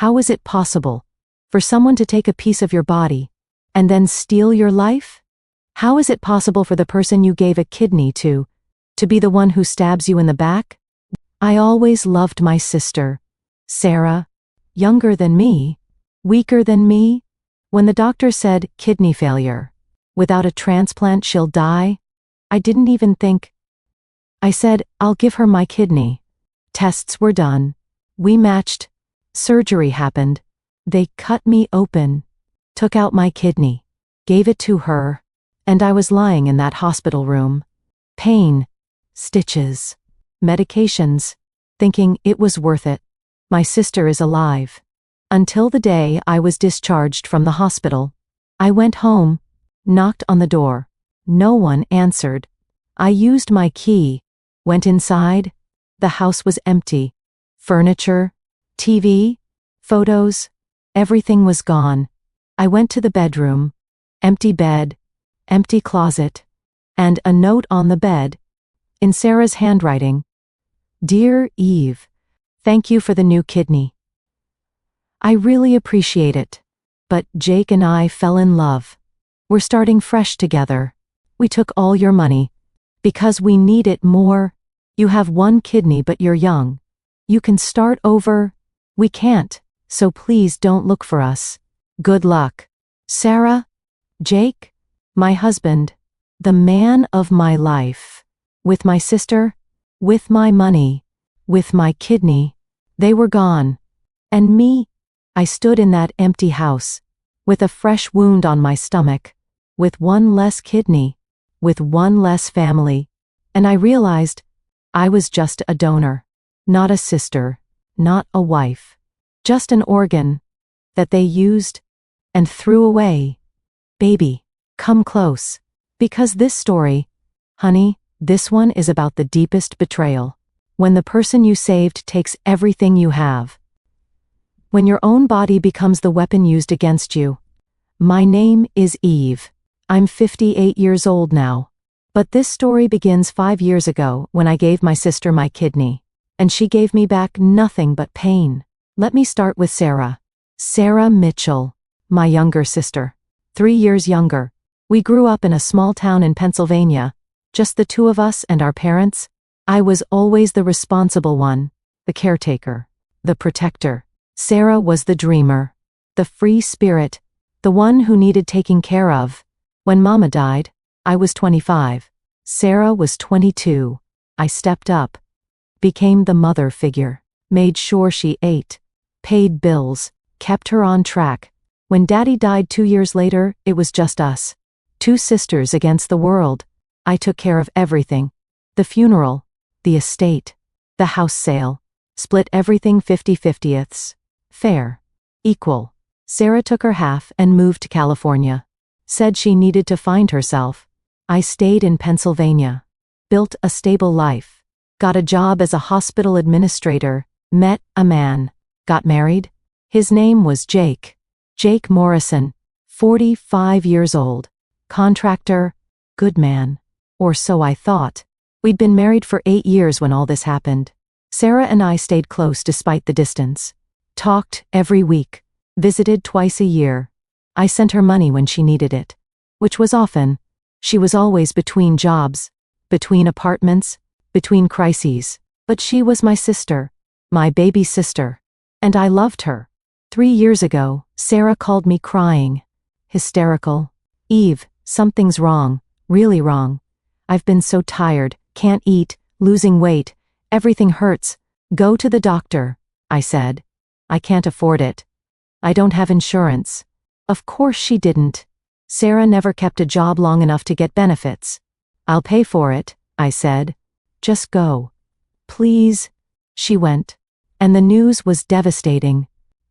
How is it possible for someone to take a piece of your body and then steal your life? How is it possible for the person you gave a kidney to be the one who stabs you in the back? I always loved my sister, Sarah, younger than me, weaker than me. When the doctor said kidney failure, without a transplant she'll die, I didn't even think. I said, I'll give her my kidney. Tests were done. We matched. Surgery happened. They cut me open, took out my kidney, gave it to her, and I was lying in that hospital room. Pain, stitches, medications, thinking it was worth it. My sister is alive. Until the day I was discharged from the hospital. I went home, knocked on the door. No one answered. I used my key, went inside. The house was empty. Furniture, TV, photos, everything was gone. I went to the bedroom. Empty bed, empty closet, and a note on the bed, in Sarah's handwriting. Dear Eve, thank you for the new kidney. I really appreciate it. But Jake and I fell in love. We're starting fresh together. We took all your money. Because we need it more. You have one kidney but you're young. You can start over. We can't, so please don't look for us. Good luck. Sarah? Jake? My husband. The man of my life. With my sister? With my money. With my kidney. They were gone. And me? I stood in that empty house, with a fresh wound on my stomach, with one less kidney, with one less family, and I realized I was just a donor, not a sister, not a wife, just an organ that they used and threw away. Baby, come close, because this story, honey, this one is about the deepest betrayal, when the person you saved takes everything you have. When your own body becomes the weapon used against you. My name is Eve. I'm 58 years old now. But this story begins 5 years ago when I gave my sister my kidney. And she gave me back nothing but pain. Let me start with Sarah. Sarah Mitchell, my younger sister. 3 years younger. We grew up in a small town in Pennsylvania. Just the two of us and our parents. I was always the responsible one, the caretaker, the protector. Sarah was the dreamer, the free spirit, the one who needed taking care of. When Mama died, I was 25. Sarah was 22. I stepped up, became the mother figure, made sure she ate, paid bills, kept her on track. When Daddy died 2 years later, it was just us. 2 sisters against the world. I took care of everything. The funeral, the estate, the house sale, split everything 50/50ths. Fair. Equal. Sarah took her half and moved to California. Said she needed to find herself. I stayed in Pennsylvania. Built a stable life. Got a job as a hospital administrator. Met a man. Got married. His name was Jake. Jake Morrison. 45 years old. Contractor. Good man. Or so I thought. We'd been married for 8 years when all this happened. Sarah and I stayed close despite the distance. Talked every week. Visited twice a year. I sent her money when she needed it. Which was often. She was always between jobs, between apartments, between crises. But she was my sister. My baby sister. And I loved her. 3 years ago, Sarah called me crying. Hysterical. Eve, something's wrong. Really wrong. I've been so tired, can't eat, losing weight. Everything hurts. Go to the doctor, I said. I can't afford it. I don't have insurance. Of course she didn't. Sarah never kept a job long enough to get benefits. I'll pay for it, I said. Just go. Please. She went. And the news was devastating.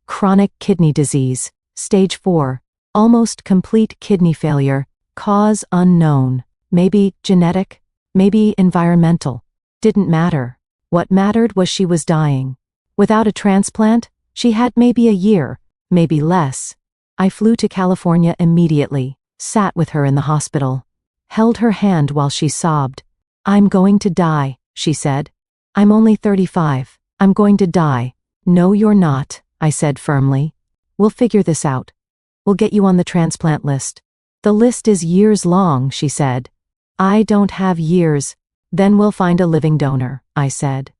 Chronic kidney disease, stage 4, almost complete kidney failure, cause unknown. Maybe genetic, maybe environmental. Didn't matter. What mattered was she was dying. Without a transplant, she had maybe a year, maybe less. I flew to California immediately, sat with her in the hospital, held her hand while she sobbed. I'm going to die, she said. I'm only 35. I'm going to die. No, you're not, I said firmly. We'll figure this out. We'll get you on the transplant list. The list is years long, she said. I don't have years. Then we'll find a living donor, I said.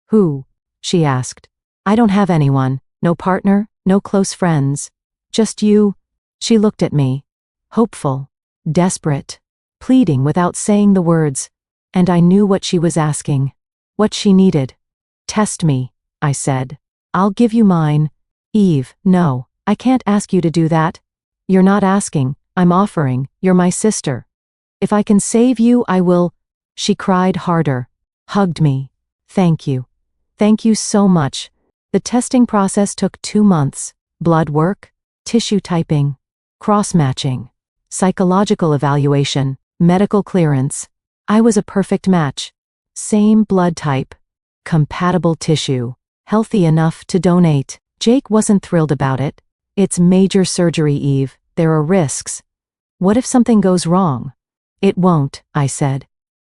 Who? She asked. I don't have anyone, no partner, no close friends. Just you. She looked at me. Hopeful, desperate, pleading without saying the words, and I knew what she was asking. What she needed. Test me, I said. I'll give you mine. Eve, no, I can't ask you to do that. You're not asking, I'm offering, you're my sister. If I can save you, I will. She cried harder, hugged me. Thank you. Thank you so much. The testing process took 2 months. Blood work, tissue typing, cross-matching, psychological evaluation, medical clearance. I was a perfect match. Same blood type, compatible tissue, healthy enough to donate. Jake wasn't thrilled about it. It's major surgery, Eve. There are risks. What if something goes wrong? It won't, I said.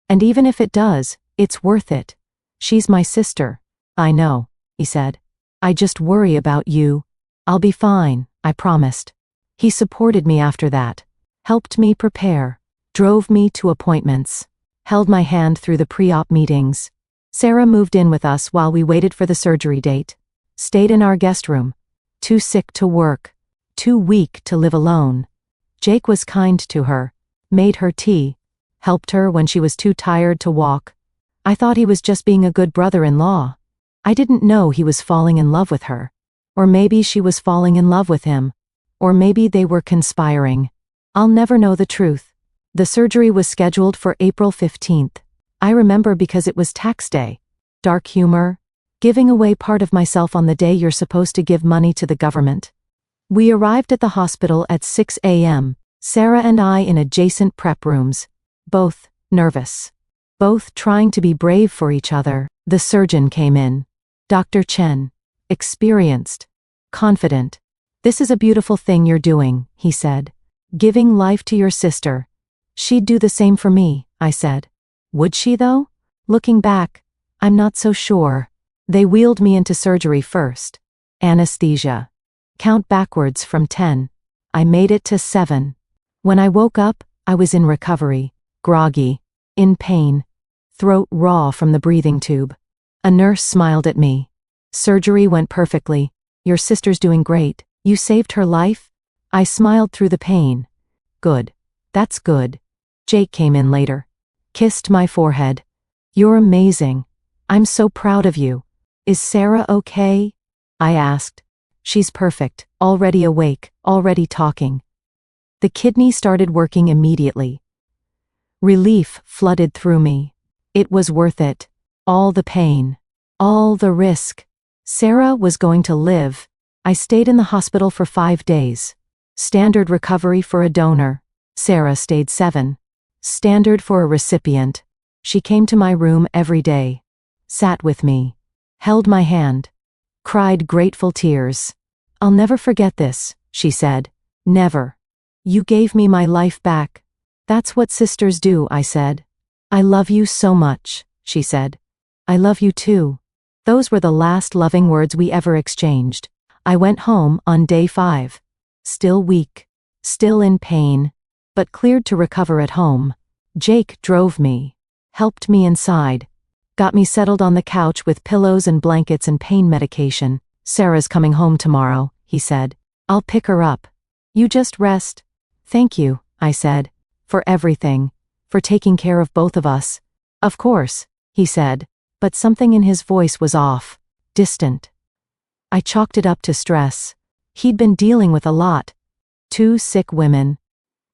And even if it does, it's worth it. She's my sister. I know, he said. I just worry about you. I'll be fine, I promised. He supported me after that, helped me prepare, drove me to appointments, held my hand through the pre-op meetings. Sarah moved in with us while we waited for the surgery date, stayed in our guest room, too sick to work, too weak to live alone. Jake was kind to her, made her tea, helped her when she was too tired to walk. I thought he was just being a good brother-in-law. I didn't know he was falling in love with her. Or maybe she was falling in love with him. Or maybe they were conspiring. I'll never know the truth. The surgery was scheduled for April 15th. I remember because it was tax day. Dark humor. Giving away part of myself on the day you're supposed to give money to the government. We arrived at the hospital at 6 a.m., Sarah and I in adjacent prep rooms. Both nervous. Both trying to be brave for each other. The surgeon came in. Dr. Chen. Experienced. Confident. This is a beautiful thing you're doing, he said. Giving life to your sister. She'd do the same for me, I said. Would she though? Looking back, I'm not so sure. They wheeled me into surgery first. Anesthesia. Count backwards from 10. I made it to 7. When I woke up, I was in recovery, groggy, in pain, throat raw from the breathing tube. A nurse smiled at me. Surgery went perfectly. Your sister's doing great. You saved her life? I smiled through the pain. Good. That's good. Jake came in later. Kissed my forehead. You're amazing. I'm so proud of you. Is Sarah okay? I asked. She's perfect, already awake, already talking. The kidney started working immediately. Relief flooded through me. It was worth it. All the pain. All the risk. Sarah was going to live. I stayed in the hospital for 5 days. Standard recovery for a donor. Sarah stayed 7. Standard for a recipient. She came to my room every day. Sat with me. Held my hand. Cried grateful tears. I'll never forget this, she said. Never. You gave me my life back. That's what sisters do, I said. I love you so much, she said. I love you too. Those were the last loving words we ever exchanged. I went home on day 5. Still weak. Still in pain. But cleared to recover at home. Jake drove me. Helped me inside. Got me settled on the couch with pillows and blankets and pain medication. Sarah's coming home tomorrow, he said. I'll pick her up. You just rest. Thank you, I said. For everything. For taking care of both of us. Of course, he said. But something in his voice was off. Distant. I chalked it up to stress. He'd been dealing with a lot. 2 sick women.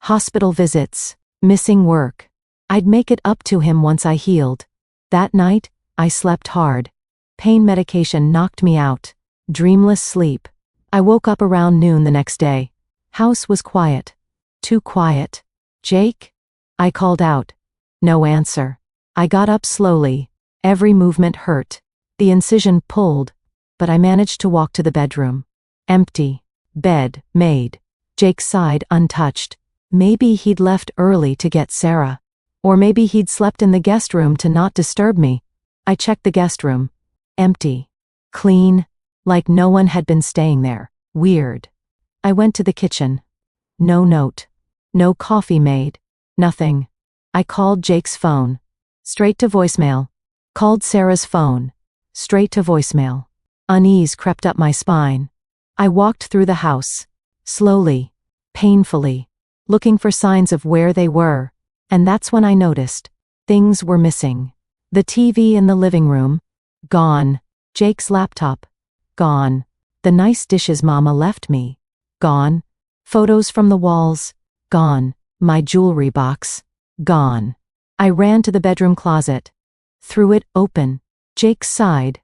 Hospital visits. Missing work. I'd make it up to him once I healed. That night, I slept hard. Pain medication knocked me out. Dreamless sleep. I woke up around noon the next day. House was quiet. Too quiet. Jake? I called out. No answer. I got up slowly. Every movement hurt. The incision pulled. But I managed to walk to the bedroom. Empty. Bed made. Jake sighed untouched. Maybe he'd left early to get Sarah. Or maybe he'd slept in the guest room to not disturb me. I checked the guest room. Empty. Clean. like no one had been staying there. Weird. I went to the kitchen. No note. No coffee made. Nothing. I called Jake's phone. Straight to voicemail. Called Sarah's phone. Straight to voicemail. Unease crept up my spine. I walked through the house. Slowly. Painfully. Looking for signs of where they were. And that's when I noticed. Things were missing. The TV in the living room. Gone. Jake's laptop. Gone. The nice dishes Mama left me. Gone. Photos from the walls. Gone. My jewelry box. Gone. I ran to the bedroom closet. Threw it open. Jake's side.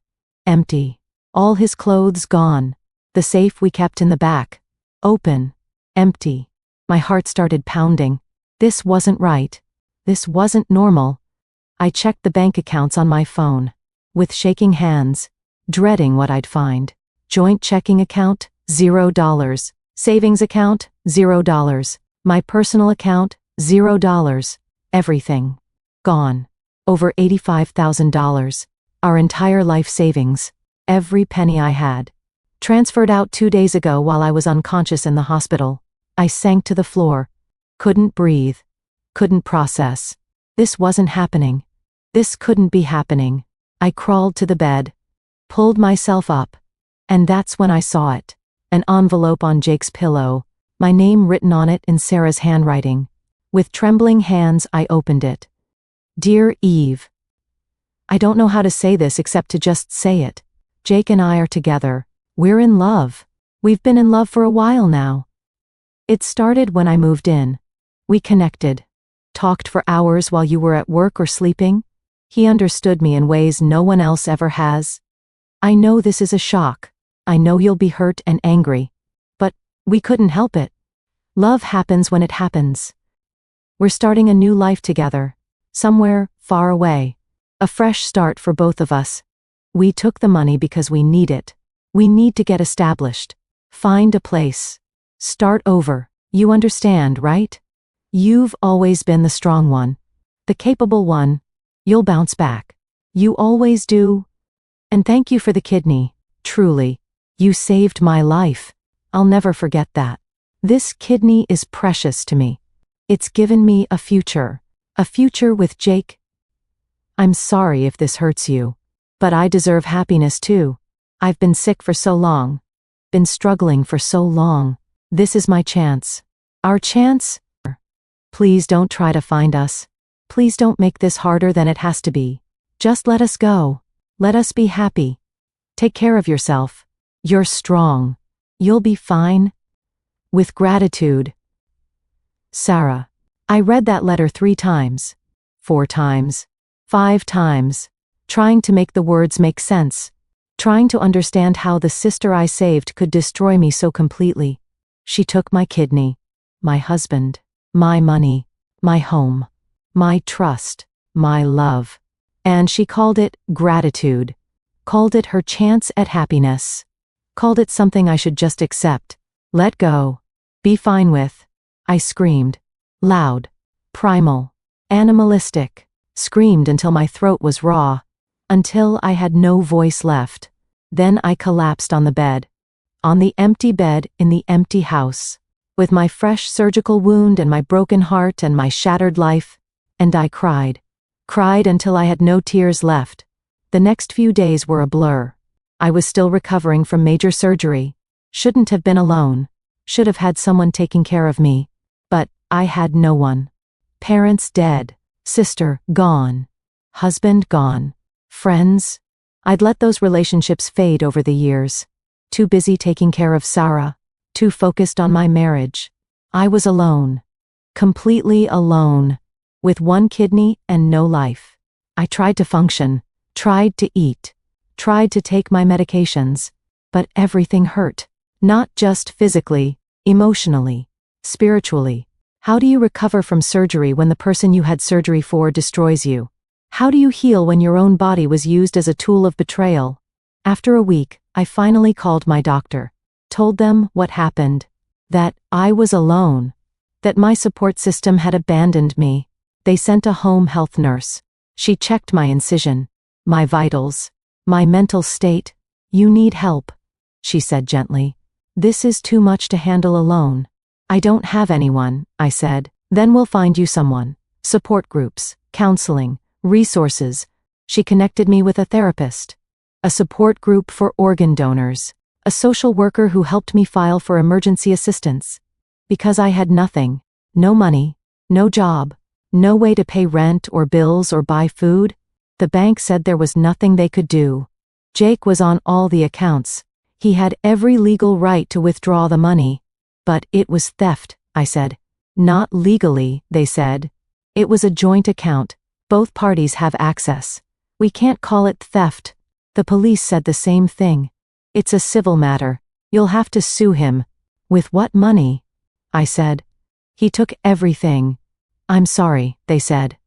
Empty. All his clothes gone. The safe we kept in the back. Open. Empty. My heart started pounding. This wasn't right. This wasn't normal. I checked the bank accounts on my phone. With shaking hands. Dreading what I'd find. Joint checking account, $0. Savings account, $0. My personal account, $0. Everything. Gone. Over $85,000. Our entire life savings. Every penny I had. Transferred out 2 days ago while I was unconscious in the hospital. I sank to the floor. Couldn't breathe. Couldn't process. This wasn't happening. This couldn't be happening. I crawled to the bed. Pulled myself up. And that's when I saw it. An envelope on Jake's pillow. My name written on it in Sarah's handwriting. With trembling hands, I opened it. Dear Eve. I don't know how to say this except to just say it. Jake and I are together. We're in love. We've been in love for a while now. It started when I moved in. We connected. Talked for hours while you were at work or sleeping. He understood me in ways no one else ever has. I know this is a shock. I know you'll be hurt and angry. But we couldn't help it. Love happens when it happens. We're starting a new life together. Somewhere far away. A fresh start for both of us. We took the money because we need it. We need to get established. Find a place. Start over. You understand, right? You've always been the strong one. The capable one. You'll bounce back. You always do. And thank you for the kidney. Truly. You saved my life. I'll never forget that. This kidney is precious to me. It's given me a future. A future with Jake. I'm sorry if this hurts you. But I deserve happiness too. I've been sick for so long. Been struggling for so long. This is my chance. Our chance? Please don't try to find us. Please don't make this harder than it has to be. Just let us go. Let us be happy. Take care of yourself. You're strong. You'll be fine. With gratitude. Sarah. I read that letter 3 times. 4 times. 5 times. Trying to make the words make sense. Trying to understand how the sister I saved could destroy me so completely. She took my kidney. My husband. My money. My home. My trust. My love. And she called it gratitude. Called it her chance at happiness. Called it something I should just accept. Let go. Be fine with. I screamed. Loud. Primal. Animalistic. Screamed until my throat was raw. Until I had no voice left. Then I collapsed on the bed. On the empty bed in the empty house. With my fresh surgical wound and my broken heart and my shattered life. And I cried. Cried until I had no tears left. The next few days were a blur. I was still recovering from major surgery. Shouldn't have been alone. Should have had someone taking care of me. But I had no one. Parents dead. Sister gone. Husband gone. Friends? I'd let those relationships fade over the years. Too busy taking care of Sarah. Too focused on my marriage. I was alone. Completely alone. With 1 kidney and no life. I tried to function. Tried to eat. Tried to take my medications. But everything hurt. Not just physically, emotionally, spiritually. How do you recover from surgery when the person you had surgery for destroys you? How do you heal when your own body was used as a tool of betrayal? After a week, I finally called my doctor. Told them what happened. That I was alone. That my support system had abandoned me. They sent a home health nurse. She checked my incision. My vitals. My mental state. You need help. she said gently. This is too much to handle alone. I don't have anyone, I said. Then we'll find you someone. Support groups, counseling, resources. She connected me with a therapist, a support group for organ donors, a social worker who helped me file for emergency assistance. Because I had nothing, no money, no job, no way to pay rent or bills or buy food, the bank said there was nothing they could do. Jake was on all the accounts. He had every legal right to withdraw the money. But it was theft, I said. Not legally, they said. It was a joint account. Both parties have access. We can't call it theft. The police said the same thing. It's a civil matter. You'll have to sue him. With what money? I said. He took everything. I'm sorry, they said.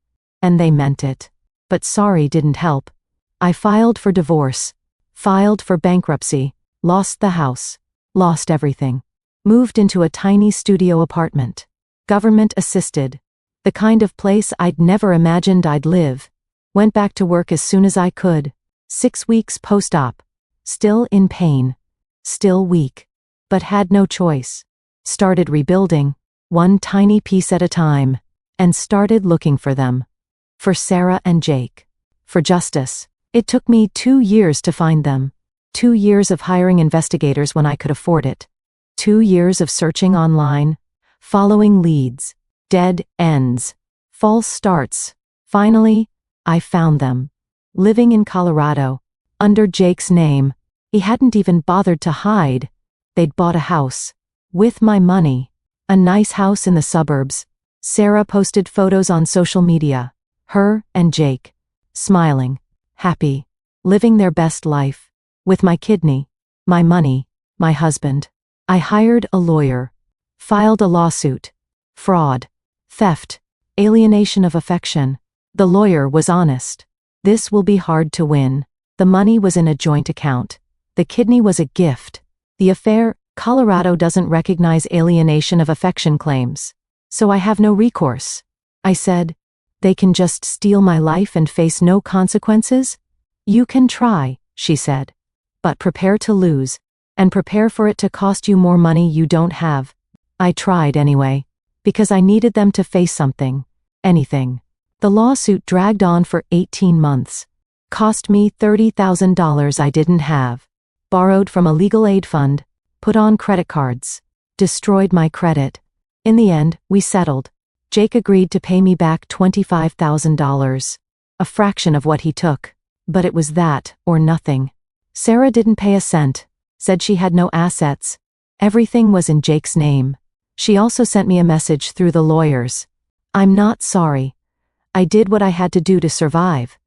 And they meant it. But sorry didn't help. I filed for divorce. Filed for bankruptcy. Lost the house. Lost everything. Moved into a tiny studio apartment. Government assisted. The kind of place I'd never imagined I'd live. Went back to work as soon as I could. 6 weeks post-op. Still in pain. Still weak. But had no choice. Started rebuilding, one tiny piece at a time. And started looking for them. For Sarah and Jake. For justice. It took me 2 years to find them. 2 years of hiring investigators when I could afford it. 2 years of searching online. Following leads. Dead ends. False starts. Finally, I found them. Living in Colorado. Under Jake's name. He hadn't even bothered to hide. They'd bought a house. With my money. A nice house in the suburbs. Sarah posted photos on social media. Her and Jake. Smiling. Happy. Living their best life. With my kidney. My money. My husband. I hired a lawyer. Filed a lawsuit. Fraud. Theft. Alienation of affection. The lawyer was honest. This will be hard to win. The money was in a joint account. The kidney was a gift. The affair, Colorado doesn't recognize alienation of affection claims. So I have no recourse. I said, they can just steal my life and face no consequences? You can try, she said. But prepare to lose. And prepare for it to cost you more money you don't have. I tried anyway. Because I needed them to face something. Anything. The lawsuit dragged on for 18 months. Cost me $30,000 I didn't have. Borrowed from a legal aid fund. Put on credit cards. Destroyed my credit. In the end, we settled. Jake agreed to pay me back $25,000. A fraction of what he took. But it was that, or nothing. Sarah didn't pay a cent. Said she had no assets. Everything was in Jake's name. She also sent me a message through the lawyers. I'm not sorry. I did what I had to do to survive.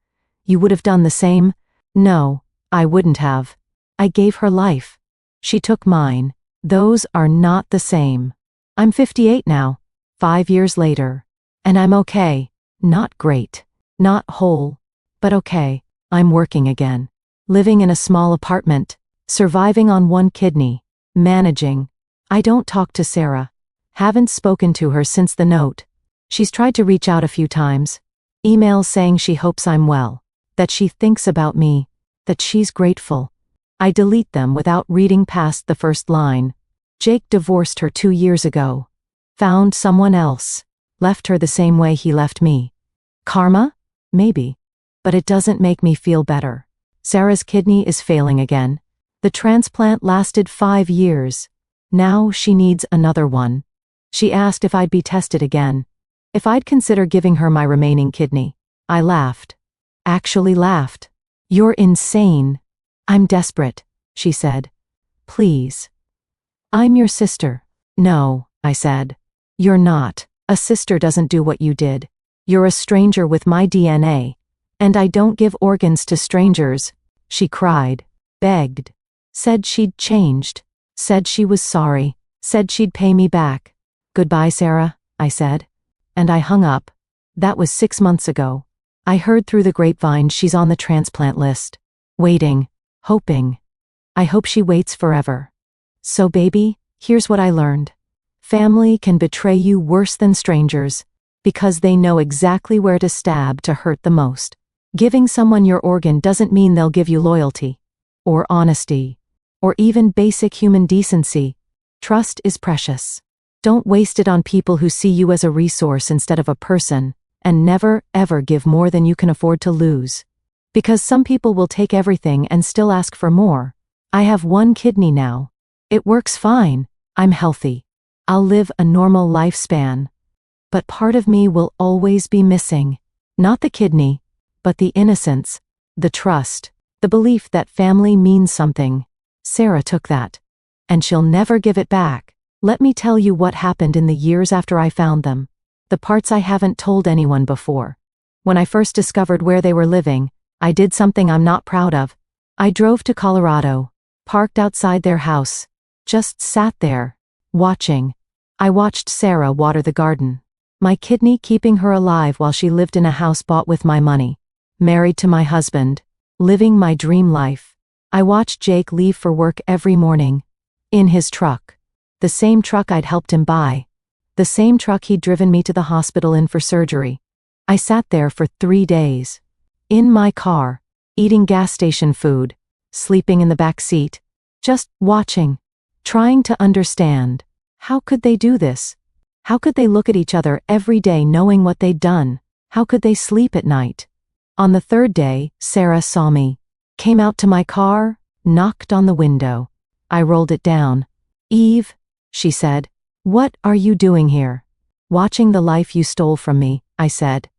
You would have done the same? No, I wouldn't have. I gave her life. She took mine. Those are not the same. I'm 58 now, 5 years later. And I'm okay. Not great. Not whole. But okay. I'm working again. Living in a small apartment. Surviving on one kidney. Managing. I don't talk to Sarah. Haven't spoken to her since the note. She's tried to reach out a few times. Emails saying she hopes I'm well. That she thinks about me. That she's grateful. I delete them without reading past the first line. Jake divorced her 2 years ago. Found someone else. Left her the same way he left me. Karma? Maybe. But it doesn't make me feel better. Sarah's kidney is failing again. The transplant lasted 5 years. Now she needs another one. She asked if I'd be tested again. If I'd consider giving her my remaining kidney. I laughed. Actually laughed. You're insane. I'm desperate, she said. Please. I'm your sister. No, I said. You're not. A sister doesn't do what you did. You're a stranger with my DNA. And I don't give organs to strangers. She cried. Begged. Said she'd changed. Said she was sorry. Said she'd pay me back. Goodbye, Sarah, I said. And I hung up. That was 6 months ago. I heard through the grapevine she's on the transplant list. Waiting. Hoping. I hope she waits forever. So baby, here's what I learned. Family can betray you worse than strangers, because they know exactly where to stab to hurt the most. Giving someone your organ doesn't mean they'll give you loyalty. Or honesty. or even basic human decency. Trust is precious. Don't waste it on people who see you as a resource instead of a person, and never, ever give more than you can afford to lose. Because some people will take everything and still ask for more. I have one kidney now. It works fine. I'm healthy. I'll live a normal lifespan. But part of me will always be missing. Not the kidney, but the innocence, the trust, the belief that family means something. Sarah took that. And she'll never give it back. Let me tell you what happened in the years after I found them. The parts I haven't told anyone before. When I first discovered where they were living, I did something I'm not proud of. I drove to Colorado, parked outside their house, just sat there, watching. I watched Sarah water the garden. My kidney keeping her alive while she lived in a house bought with my money. Married to my husband, living my dream life. I watched Jake leave for work every morning. In his truck. The same truck I'd helped him buy. The same truck he'd driven me to the hospital in for surgery. I sat there for 3 days. In my car, eating gas station food, sleeping in the back seat, just watching, trying to understand. How could they do this? How could they look at each other every day knowing what they'd done? How could they sleep at night? On the 3rd day, Sarah saw me, came out to my car, knocked on the window. I rolled it down. "Eve," she said, "what are you doing here?" "Watching the life you stole from me," I said.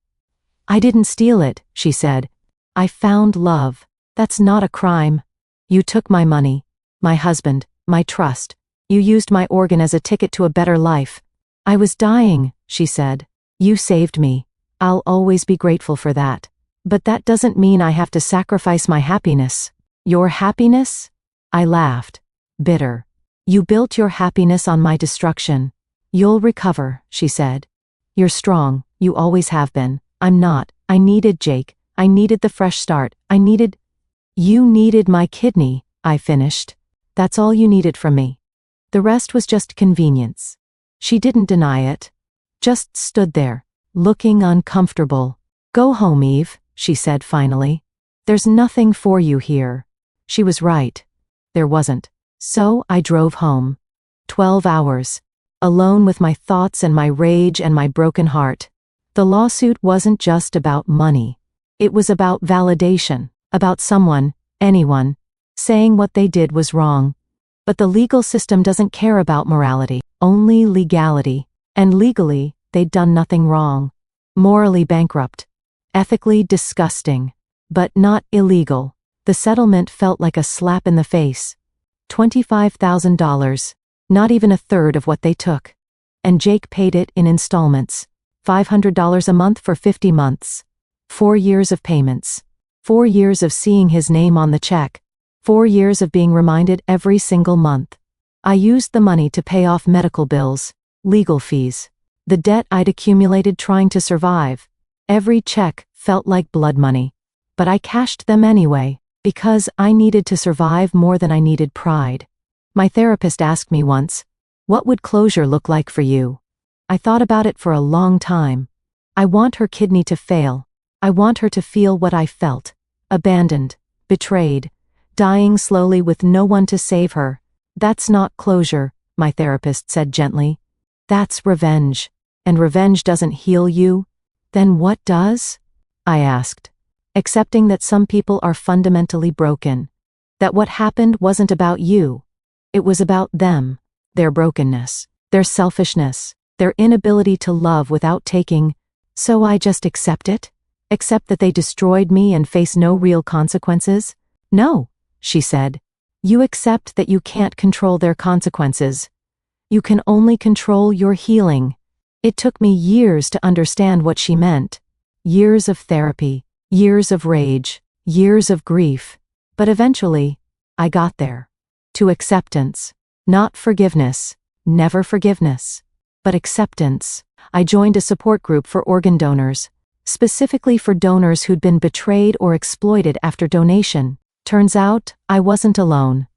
"I didn't steal it," she said. "I found love. That's not a crime. You took my money, my husband, my trust. You used my organ as a ticket to a better life. I was dying," she said. "You saved me. I'll always be grateful for that. But that doesn't mean I have to sacrifice my happiness." "Your happiness?" I laughed. Bitter. "You built your happiness on my destruction. You'll recover," she said. "You're strong, you always have been. I'm not. I needed Jake. I needed the fresh start. You needed my kidney," I finished. "That's all you needed from me. The rest was just convenience." She didn't deny it. Just stood there, looking uncomfortable. "Go home, Eve," she said finally. "There's nothing for you here." She was right. There wasn't. So I drove home. 12 hours. Alone with my thoughts and my rage and my broken heart. The lawsuit wasn't just about money. It was about validation, about someone, anyone, saying what they did was wrong. But the legal system doesn't care about morality, only legality. And legally, they'd done nothing wrong. Morally bankrupt. Ethically disgusting. But not illegal. The settlement felt like a slap in the face. $25,000. Not even a third of what they took. And Jake paid it in installments. $500 a month for 50 months. 4 years of payments. 4 years of seeing his name on the check. 4 years of being reminded every single month. I used the money to pay off medical bills, legal fees, the debt I'd accumulated trying to survive. Every check felt like blood money. But I cashed them anyway, because I needed to survive more than I needed pride. My therapist asked me once, "What would closure look like for you?" I thought about it for a long time. I want her kidney to fail. I want her to feel what I felt. Abandoned, betrayed, dying slowly with no one to save her. "That's not closure," my therapist said gently. "That's revenge. And revenge doesn't heal you. Then what does?" I asked. Accepting that some people are fundamentally broken. That what happened wasn't about you. It was about them, their brokenness, their selfishness, their inability to love without taking. So I just accept it? Accept that they destroyed me and face no real consequences? "No," she said. "You accept that you can't control their consequences. You can only control your healing." It took me years to understand what she meant. Years of therapy, years of rage, years of grief. But eventually, I got there. To acceptance. Not forgiveness, never forgiveness, but acceptance. I joined a support group for organ donors, specifically for donors who'd been betrayed or exploited after donation. Turns out, I wasn't alone.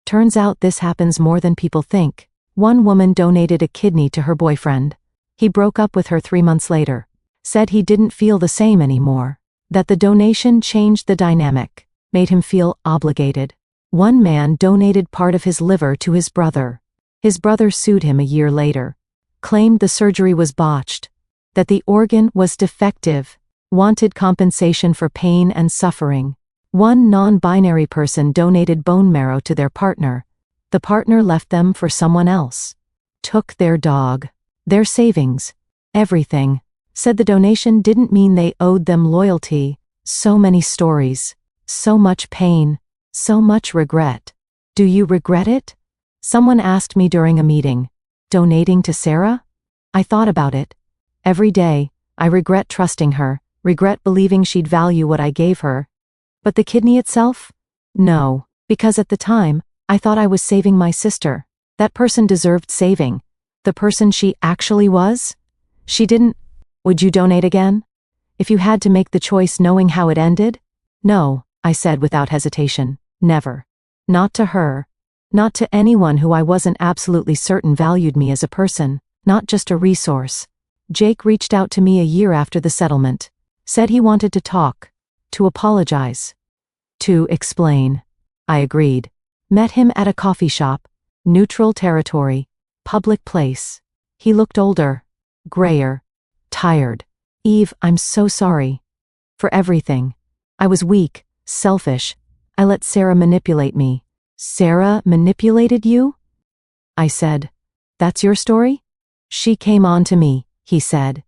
Turns out this happens more than people think. One woman donated a kidney to her boyfriend. He broke up with her 3 months later. Said he didn't feel the same anymore. That the donation changed the dynamic, made him feel obligated. One man donated part of his liver to his brother. His brother sued him a year later, claimed the surgery was botched, that the organ was defective, wanted compensation for pain and suffering. One non-binary person donated bone marrow to their partner. The partner left them for someone else. Took their dog, their savings, everything. Said the donation didn't mean they owed them loyalty. So many stories, so much pain, so much regret. Do you regret it? Someone asked me during a meeting. Donating to Sarah? I thought about it. Every day, I regret trusting her, regret believing she'd value what I gave her. But the kidney itself? No, because at the time, I thought I was saving my sister. That person deserved saving. The person she actually was? She didn't. Would you donate again? If you had to make the choice knowing how it ended? No, I said without hesitation. Never. Not to her. Not to anyone who I wasn't absolutely certain valued me as a person, not just a resource. Jake reached out to me a year after the settlement. Said he wanted to talk. To apologize. To explain. I agreed. Met him at a coffee shop. Neutral territory. Public place. He looked older. Grayer. Tired. Eve, I'm so sorry. For everything. I was weak, selfish. I let Sarah manipulate me. Sarah manipulated you? I said. That's your story? She came on to me, he said.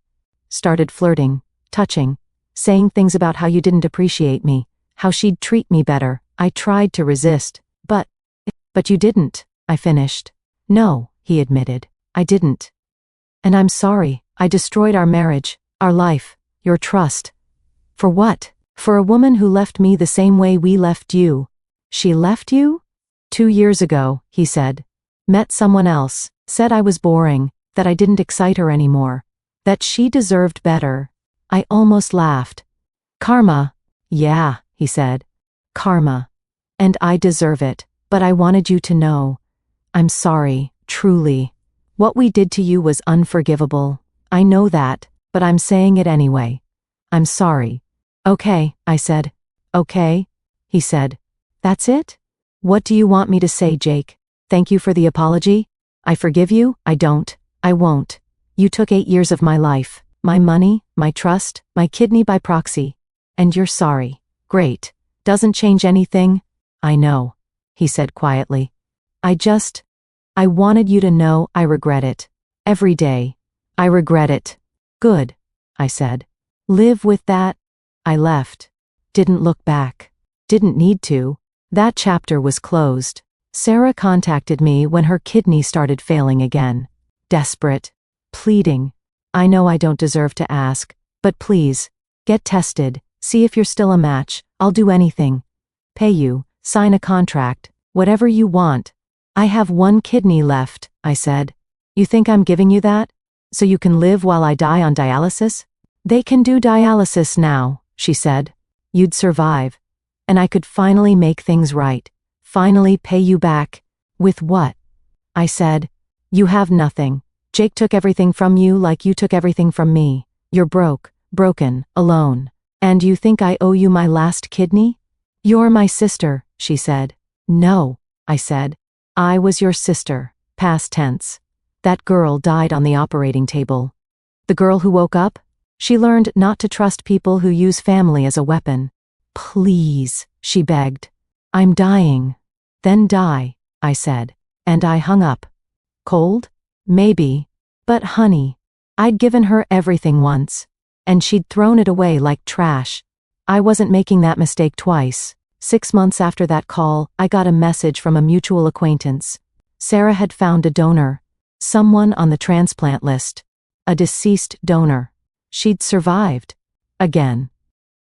Started flirting, touching, saying things about how you didn't appreciate me, how she'd treat me better. I tried to resist, but you didn't, I finished. No, he admitted. I didn't. And I'm sorry, I destroyed our marriage, our life, your trust. For what? For a woman who left me the same way we left you. She left you? 2 years ago, he said. Met someone else, said I was boring, that I didn't excite her anymore, that she deserved better. I almost laughed. Karma. Yeah, he said. Karma. And I deserve it, but I wanted you to know. I'm sorry, truly. What we did to you was unforgivable. I know that, but I'm saying it anyway. I'm sorry. Okay, I said. Okay, he said. That's it? What do you want me to say, Jake? Thank you for the apology? I forgive you? I don't. I won't. You took 8 years of my life, my money, my trust, my kidney by proxy. And you're sorry. Great. Doesn't change anything? I know, he said quietly. I wanted you to know I regret it. Every day. I regret it. Good, I said. Live with that. I left. Didn't look back. Didn't need to. That chapter was closed. Sarah contacted me when her kidney started failing again. Desperate. Pleading. I know I don't deserve to ask, but please, get tested, see if you're still a match, I'll do anything. Pay you, sign a contract, whatever you want. I have 1 kidney left, I said. You think I'm giving you that? So you can live while I die on dialysis? They can do dialysis now, she said. You'd survive. And I could finally make things right. Finally pay you back. With what? I said. You have nothing. Jake took everything from you like you took everything from me. You're broken, alone. And you think I owe you my last kidney? You're my sister, she said. No, I said. I was your sister, past tense. That girl died on the operating table. The girl who woke up? She learned not to trust people who use family as a weapon. Please, she begged. I'm dying. Then die, I said. And I hung up. Cold? Maybe. But honey, I'd given her everything once. And she'd thrown it away like trash. I wasn't making that mistake twice. 6 months after that call, I got a message from a mutual acquaintance. Sarah had found a donor. Someone on the transplant list. A deceased donor. She'd survived. Again.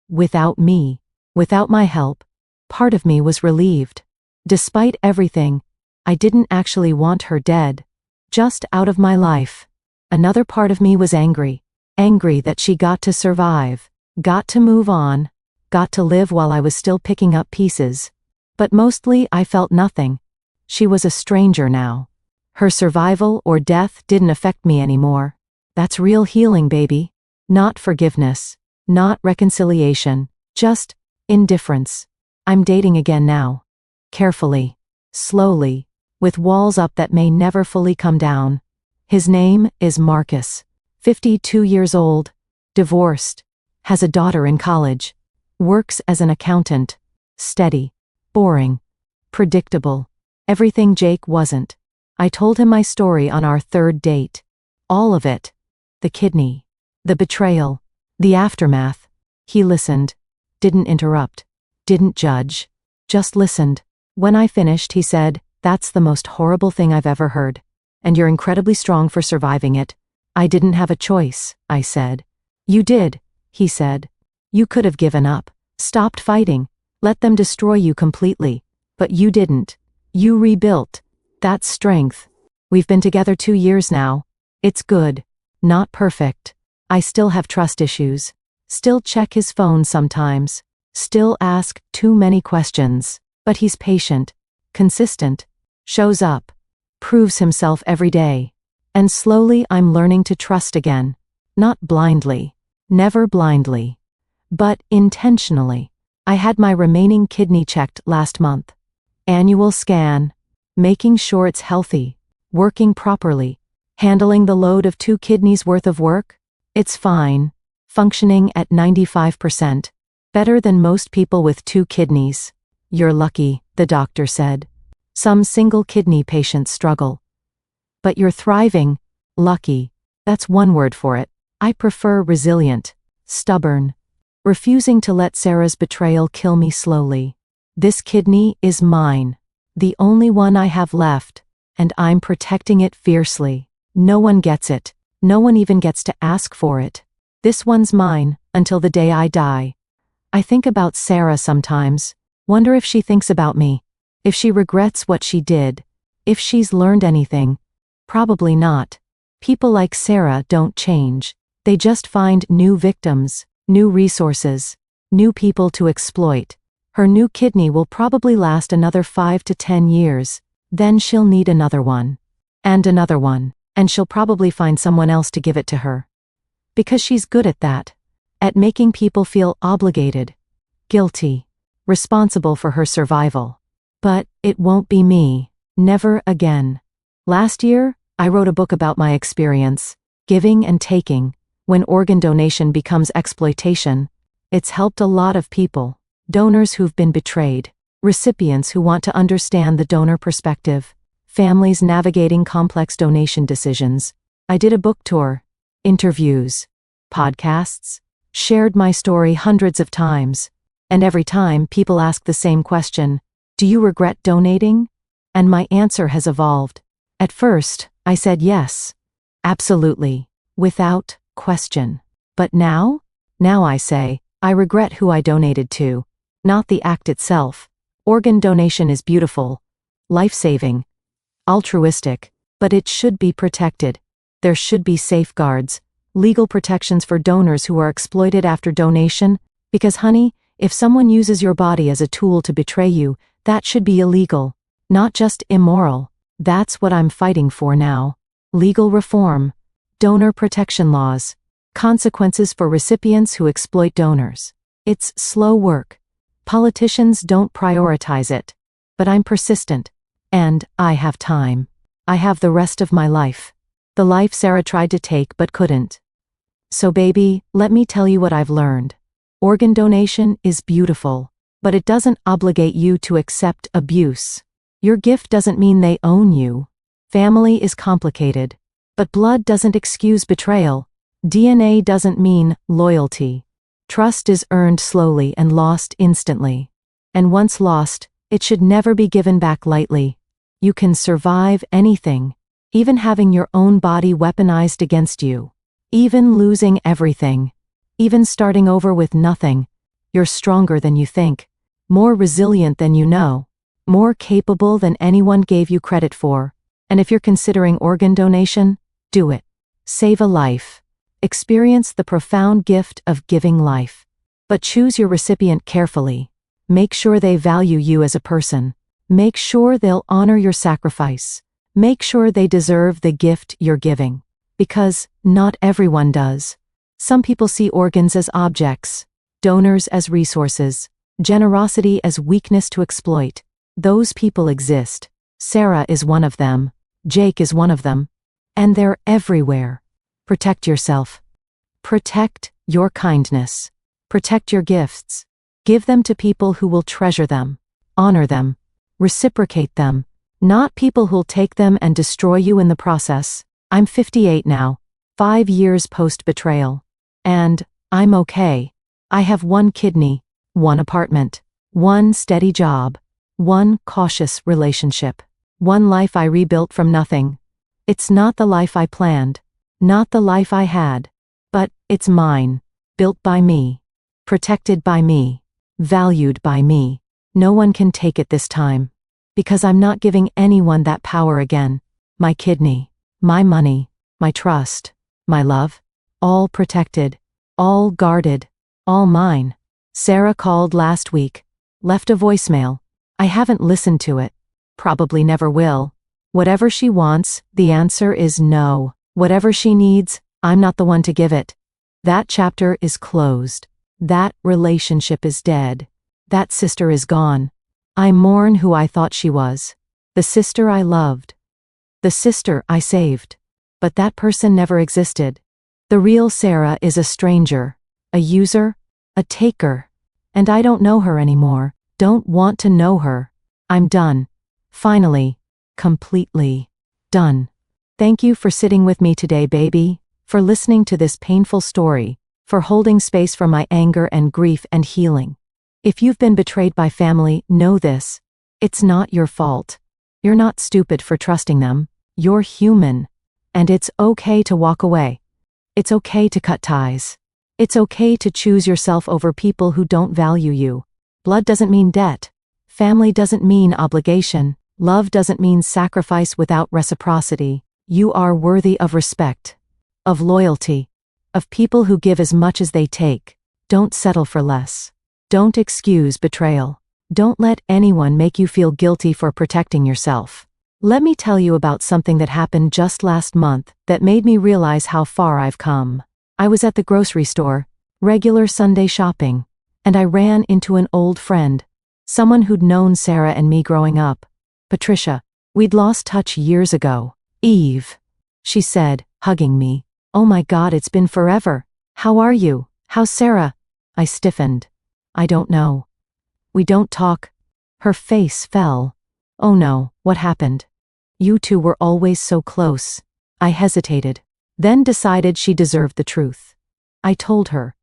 Without me. Without my help. Part of me was relieved. Despite everything, I didn't actually want her dead. Just out of my life. Another part of me was angry. Angry that she got to survive. Got to move on. Got to live while I was still picking up pieces. But mostly I felt nothing. She was a stranger now. Her survival or death didn't affect me anymore. That's real healing, baby. Not forgiveness. Not reconciliation. Just indifference. I'm dating again now. carefully, slowly, with walls up that may never fully come down. His name is Marcus, 52 years old, divorced, has a daughter in college, works as an accountant, steady, boring, predictable, everything Jake wasn't. I told him my story on our third date. All of it. The kidney, the betrayal, the aftermath. He listened, didn't interrupt, didn't judge, just listened. When I finished, he said, "That's the most horrible thing I've ever heard. And you're incredibly strong for surviving it." "I didn't have a choice," I said. "You did," he said. "You could have given up, stopped fighting, let them destroy you completely. But you didn't. You rebuilt. That's strength. We've been together 2 years now. It's good. Not perfect. I still have trust issues. Still check his phone sometimes. Still ask too many questions. But he's patient, consistent, shows up, proves himself every day. And slowly I'm learning to trust again. Not blindly. Never blindly. But intentionally. I had my remaining kidney checked last month. Annual scan. Making sure it's healthy. Working properly. Handling the load of 2 kidneys worth of work. It's fine. Functioning at 95%. Better than most people with 2 kidneys. "You're lucky," the doctor said. "Some single kidney patients struggle. But you're thriving." Lucky. That's one word for it. I prefer resilient. Stubborn. Refusing to let Sarah's betrayal kill me slowly. This kidney is mine. The only one I have left. And I'm protecting it fiercely. No one gets it. No one even gets to ask for it. This one's mine, until the day I die. I think about Sarah sometimes. Wonder if she thinks about me. If she regrets what she did. If she's learned anything. Probably not. People like Sarah don't change. They just find new victims, new resources, new people to exploit. Her new kidney will probably last another 5 to 10 years. Then she'll need another one. And another one. And she'll probably find someone else to give it to her. Because she's good at that. At making people feel obligated. Guilty. Responsible for her survival. But it won't be me. Never again. Last year, I wrote a book about my experience, giving and taking, when organ donation becomes exploitation. It's helped a lot of people. Donors who've been betrayed. Recipients who want to understand the donor perspective. Families navigating complex donation decisions. I did a book tour. Interviews. Podcasts. Shared my story hundreds of times. And every time people ask the same question, "Do you regret donating?" And my answer has evolved. At first, I said yes. Absolutely. Without question. But now I say, I regret who I donated to. Not the act itself. Organ donation is beautiful. Life-saving. Altruistic. But it should be protected. There should be safeguards. Legal protections for donors who are exploited after donation. Because honey, if someone uses your body as a tool to betray you, that should be illegal. Not just immoral. That's what I'm fighting for now. Legal reform. Donor protection laws. Consequences for recipients who exploit donors. It's slow work. Politicians don't prioritize it. But I'm persistent. And I have time. I have the rest of my life. The life Sarah tried to take but couldn't. So baby, let me tell you what I've learned. Organ donation is beautiful, but it doesn't obligate you to accept abuse. Your gift doesn't mean they own you. Family is complicated, but blood doesn't excuse betrayal. DNA doesn't mean loyalty. Trust is earned slowly and lost instantly. And once lost, it should never be given back lightly. You can survive anything, even having your own body weaponized against you, even losing everything. Even starting over with nothing. You're stronger than you think, more resilient than you know, more capable than anyone gave you credit for. And if you're considering organ donation, do it. Save a life. Experience the profound gift of giving life. But choose your recipient carefully. Make sure they value you as a person. Make sure they'll honor your sacrifice. Make sure they deserve the gift you're giving. Because not everyone does. Some people see organs as objects, donors as resources, generosity as weakness to exploit. Those people exist. Sarah is one of them. Jake is one of them. And they're everywhere. Protect yourself. Protect your kindness. Protect your gifts. Give them to people who will treasure them, honor them, reciprocate them, not people who'll take them and destroy you in the process. I'm 58 now, 5 years post-betrayal. And I'm okay. I have 1 kidney, 1 apartment, 1 steady job, 1 cautious relationship, 1 life I rebuilt from nothing. It's not the life I planned, not the life I had, but it's mine, built by me, protected by me, valued by me. No one can take it this time, because I'm not giving anyone that power again. My kidney, my money, my trust, my love, all protected, all guarded, all mine. Sarah called last week, left a voicemail. I haven't listened to it. Probably never will. Whatever she wants, the answer is no. Whatever she needs, I'm not the one to give it. That chapter is closed. That relationship is dead. That sister is gone. I mourn who I thought she was. The sister I loved. The sister I saved. But that person never existed. The real Sarah is a stranger, a user, a taker. And I don't know her anymore. Don't want to know her. I'm done. Finally. Completely. Done. Thank you for sitting with me today, baby. For listening to this painful story. For holding space for my anger and grief and healing. If you've been betrayed by family, know this. It's not your fault. You're not stupid for trusting them. You're human. And it's okay to walk away. It's okay to cut ties. It's okay to choose yourself over people who don't value you. Blood doesn't mean debt. Family doesn't mean obligation. Love doesn't mean sacrifice without reciprocity. You are worthy of respect, of loyalty, of people who give as much as they take. Don't settle for less. Don't excuse betrayal. Don't let anyone make you feel guilty for protecting yourself. Let me tell you about something that happened just last month that made me realize how far I've come. I was at the grocery store, regular Sunday shopping, and I ran into an old friend, someone who'd known Sarah and me growing up. Patricia. We'd lost touch years ago. Eve. She said, hugging me. Oh my God, it's been forever. How are you? How's Sarah? I stiffened. I don't know. We don't talk. Her face fell. Oh no, what happened? You two were always so close. I hesitated, then decided she deserved the truth. I told her.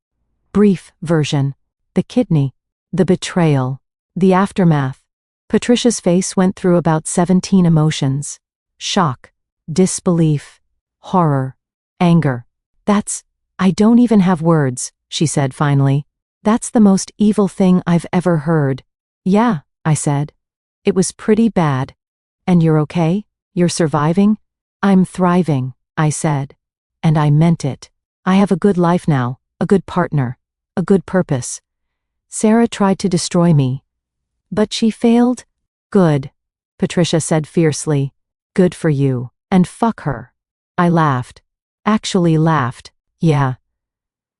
Brief version. The kidney. The betrayal. The aftermath. Patricia's face went through about 17 emotions. Shock. Disbelief. Horror. Anger. I don't even have words, she said finally. That's the most evil thing I've ever heard. Yeah, I said. It was pretty bad. And you're okay? You're surviving? I'm thriving, I said. And I meant it. I have a good life now, a good partner, a good purpose. Sarah tried to destroy me. But she failed? Good, Patricia said fiercely. Good for you. And fuck her. I laughed. Actually laughed. Yeah.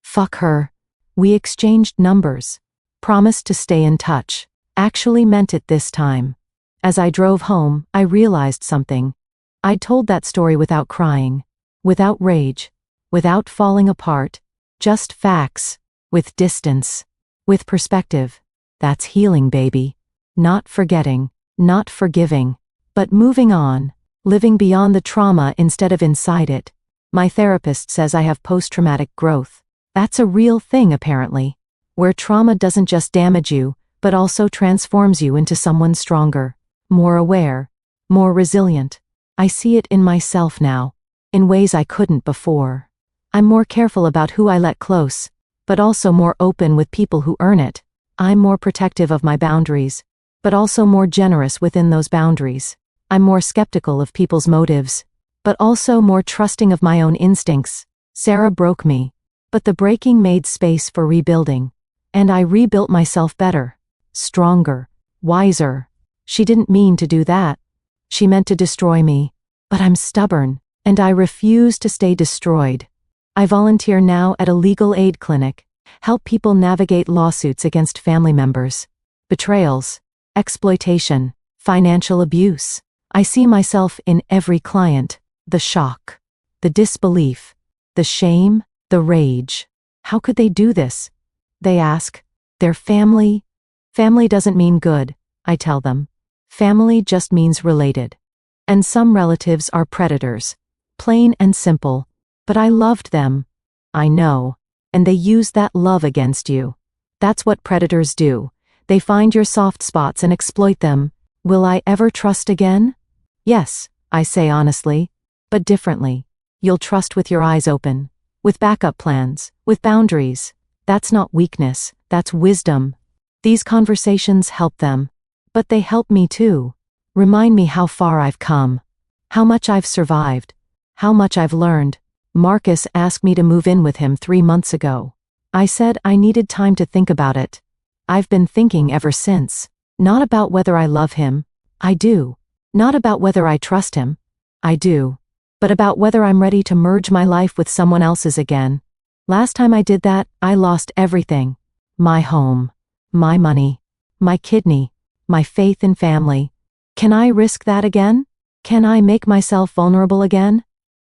Fuck her. We exchanged numbers. Promised to stay in touch. Actually meant it this time. As I drove home, I realized something. I'd told that story without crying, without rage, without falling apart, just facts, with distance, with perspective. That's healing, baby. Not forgetting, not forgiving, but moving on, living beyond the trauma instead of inside it. My therapist says I have post-traumatic growth. That's a real thing apparently, where trauma doesn't just damage you, but also transforms you into someone stronger, more aware, more resilient. I see it in myself now, in ways I couldn't before. I'm more careful about who I let close, but also more open with people who earn it. I'm more protective of my boundaries, but also more generous within those boundaries. I'm more skeptical of people's motives, but also more trusting of my own instincts. Sarah broke me, but the breaking made space for rebuilding. And I rebuilt myself better, stronger, wiser. She didn't mean to do that. She meant to destroy me. But I'm stubborn, and I refuse to stay destroyed. I volunteer now at a legal aid clinic, help people navigate lawsuits against family members, betrayals, exploitation, Financial abuse. I see myself in every client. The shock. The disbelief. The shame. The rage. How could they do this? They ask. Their family. Family doesn't mean good, I tell them. Family just means related. And some relatives are predators. Plain and simple. But I loved them. I know. And they use that love against you. That's what predators do. They find your soft spots and exploit them. Will I ever trust again? Yes, I say honestly. But differently. You'll trust with your eyes open. With backup plans. With boundaries. That's not weakness. That's wisdom. These conversations help them. But they help me too. Remind me how far I've come. How much I've survived. How much I've learned. Marcus asked me to move in with him 3 months ago. I said I needed time to think about it. I've been thinking ever since. Not about whether I love him. I do. Not about whether I trust him. I do. But about whether I'm ready to merge my life with someone else's again. Last time I did that, I lost everything. My home. My money. My kidney. My faith in family. Can I risk that again? Can I make myself vulnerable again?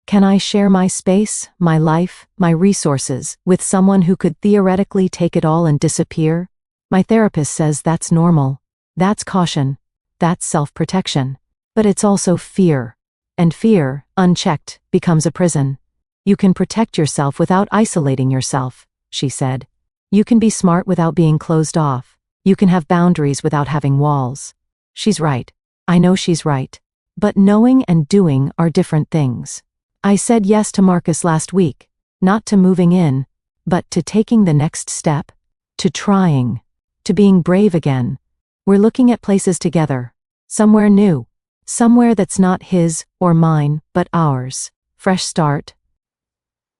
Can I share my space, my life, my resources with someone who could theoretically take it all and disappear? My therapist says that's normal. That's caution. That's self-protection. But it's also fear. And fear, unchecked, becomes a prison. You can protect yourself without isolating yourself, she said. You can be smart without being closed off. You can have boundaries without having walls. She's right. I know she's right. But knowing and doing are different things. I said yes to Marcus last week, not to moving in, but to taking the next step, to trying, to being brave again. We're looking at places together, somewhere new, somewhere that's not his or mine, but ours. Fresh start.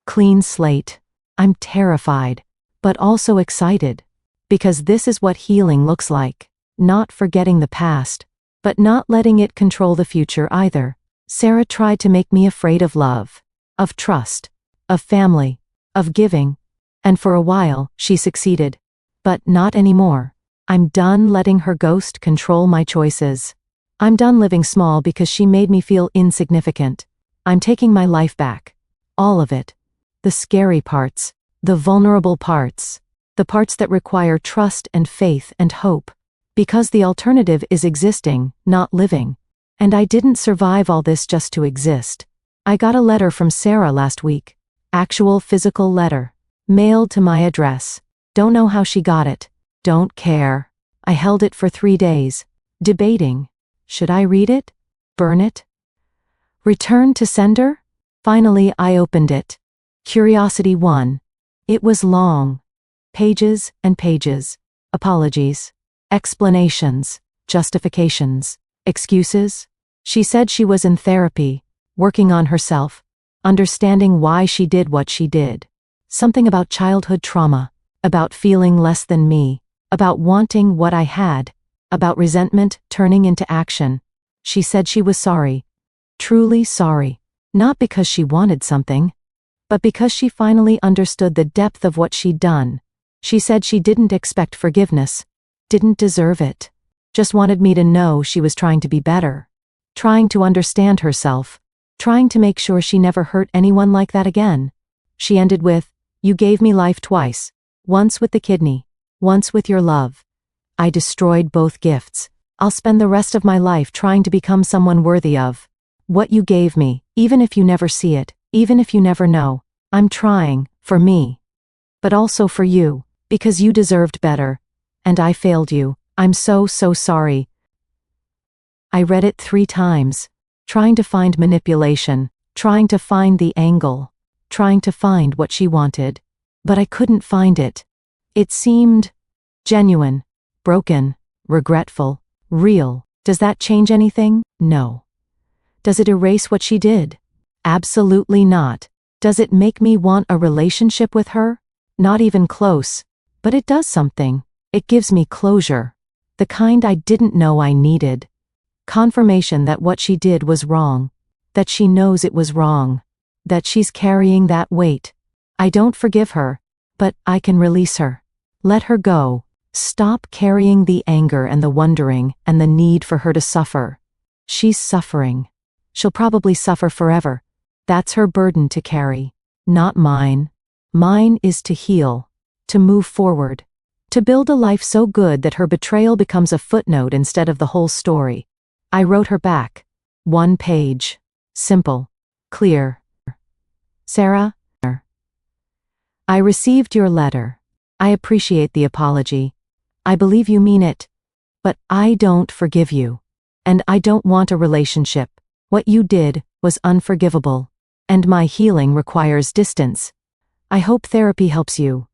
Clean slate. I'm terrified, but also excited, because this is what healing looks like. Not forgetting the past, but not letting it control the future either. Sarah tried to make me afraid of love, of trust, of family, of giving, and for a while, she succeeded. But not anymore. I'm done letting her ghost control my choices. I'm done living small because she made me feel insignificant. I'm taking my life back. All of it. The scary parts, the vulnerable parts, the parts that require trust and faith and hope. Because the alternative is existing, not living. And I didn't survive all this just to exist. I got a letter from Sarah last week. Actual physical letter. Mailed to my address. Don't know how she got it. Don't care. I held it for 3 days. Debating. Should I read it? Burn it? Return to sender? Finally I opened it. Curiosity 1. It was long. Pages and pages. Apologies. Explanations. Justifications. Excuses? She said she was in therapy, working on herself, understanding why she did what she did. Something about childhood trauma, about feeling less than me, about wanting what I had, about resentment turning into action. She said she was sorry. Truly sorry. Not because she wanted something, but because she finally understood the depth of what she'd done. She said she didn't expect forgiveness, didn't deserve it. Just wanted me to know she was trying to be better, trying to understand herself, trying to make sure she never hurt anyone like that again. She ended with, "You gave me life twice, once with the kidney, once with your love. I destroyed both gifts. I'll spend the rest of my life trying to become someone worthy of what you gave me, even if you never see it, even if you never know. I'm trying, for me. But also for you, because you deserved better. And I failed you. I'm so sorry." I read it 3 times, trying to find manipulation, trying to find the angle, trying to find what she wanted. But I couldn't find it. It seemed genuine, broken, regretful, real. Does that change anything? No. Does it erase what she did? Absolutely not. Does it make me want a relationship with her? Not even close. But it does something. It gives me closure. The kind I didn't know I needed. Confirmation that what she did was wrong. That she knows it was wrong. That she's carrying that weight. I don't forgive her, but I can release her. Let her go. Stop carrying the anger and the wondering and the need for her to suffer. She's suffering. She'll probably suffer forever. That's her burden to carry, not mine. Mine is to heal, to move forward, to build a life so good that her betrayal becomes a footnote instead of the whole story. I wrote her back. 1 page. Simple. Clear. Sarah, I received your letter. I appreciate the apology. I believe you mean it. But I don't forgive you. And I don't want a relationship. What you did was unforgivable. And my healing requires distance. I hope therapy helps you.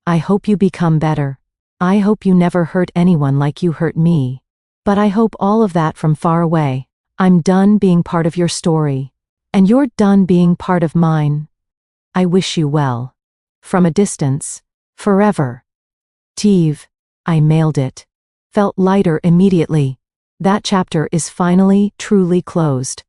I hope you become better. I hope you never hurt anyone like you hurt me. But I hope all of that from far away. I'm done being part of your story. And you're done being part of mine. I wish you well. From a distance. Forever. Steve. I mailed it. Felt lighter immediately. That chapter is finally, truly closed.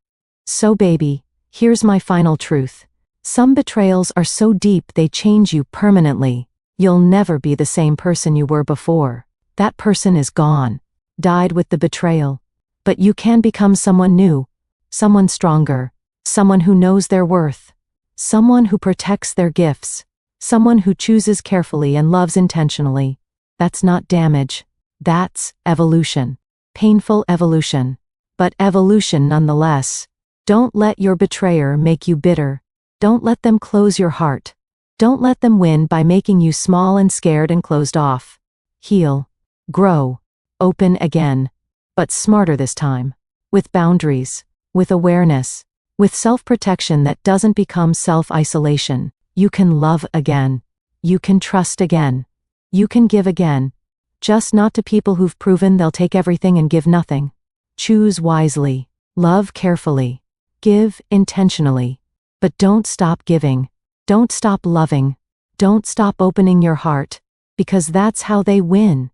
So baby, here's my final truth. Some betrayals are so deep they change you permanently. You'll never be the same person you were before. That person is gone. Died with the betrayal. But you can become someone new. Someone stronger. Someone who knows their worth. Someone who protects their gifts. Someone who chooses carefully and loves intentionally. That's not damage. That's evolution. Painful evolution. But evolution nonetheless. Don't let your betrayer make you bitter. Don't let them close your heart. Don't let them win by making you small and scared and closed off. Heal. Grow. Open again. But smarter this time. With boundaries. With awareness. With self-protection that doesn't become self-isolation. You can love again. You can trust again. You can give again. Just not to people who've proven they'll take everything and give nothing. Choose wisely. Love carefully. Give intentionally. But don't stop giving. Don't stop loving. Don't stop opening your heart. Because that's how they win.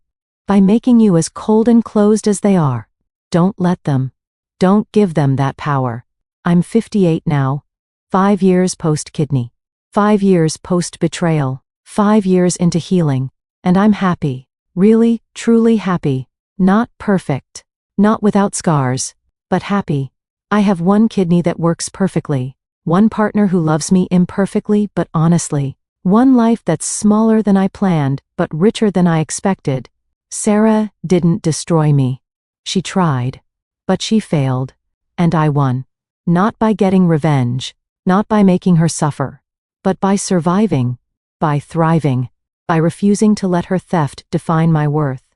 By making you as cold and closed as they are. Don't let them. Don't give them that power. I'm 58 now. 5 years post-kidney. 5 years post-betrayal. 5 years into healing. And I'm happy. Really, truly happy. Not perfect. Not without scars. But happy. I have 1 kidney that works perfectly. 1 partner who loves me imperfectly but honestly. 1 life that's smaller than I planned, but richer than I expected. Sarah didn't destroy me. She tried. But she failed. And I won. Not by getting revenge. Not by making her suffer. But by surviving. By thriving. By refusing to let her theft define my worth.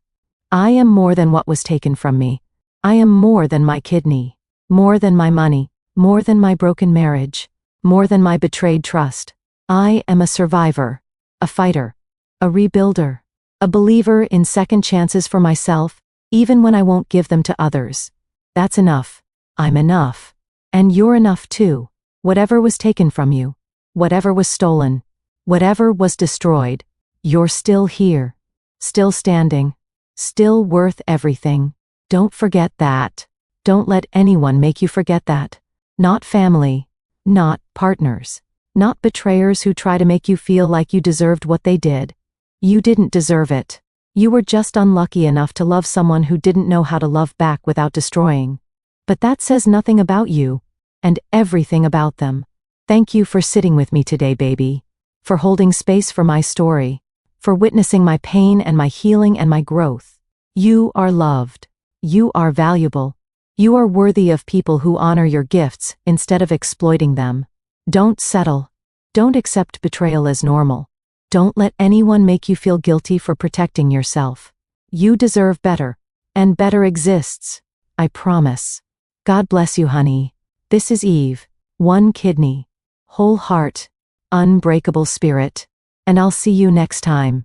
I am more than what was taken from me. I am more than my kidney. More than my money. More than my broken marriage. More than my betrayed trust. I am a survivor. A fighter. A rebuilder. A believer in second chances for myself, even when I won't give them to others. That's enough. I'm enough. And you're enough too. Whatever was taken from you. Whatever was stolen. Whatever was destroyed. You're still here. Still standing. Still worth everything. Don't forget that. Don't let anyone make you forget that. Not family. Not partners. Not betrayers who try to make you feel like you deserved what they did. You didn't deserve it. You were just unlucky enough to love someone who didn't know how to love back without destroying. But that says nothing about you. And everything about them. Thank you for sitting with me today, baby. For holding space for my story. For witnessing my pain and my healing and my growth. You are loved. You are valuable. You are worthy of people who honor your gifts instead of exploiting them. Don't settle. Don't accept betrayal as normal. Don't let anyone make you feel guilty for protecting yourself. You deserve better. And better exists. I promise. God bless you, honey. This is Eve. 1 kidney. Whole heart. Unbreakable spirit. And I'll see you next time.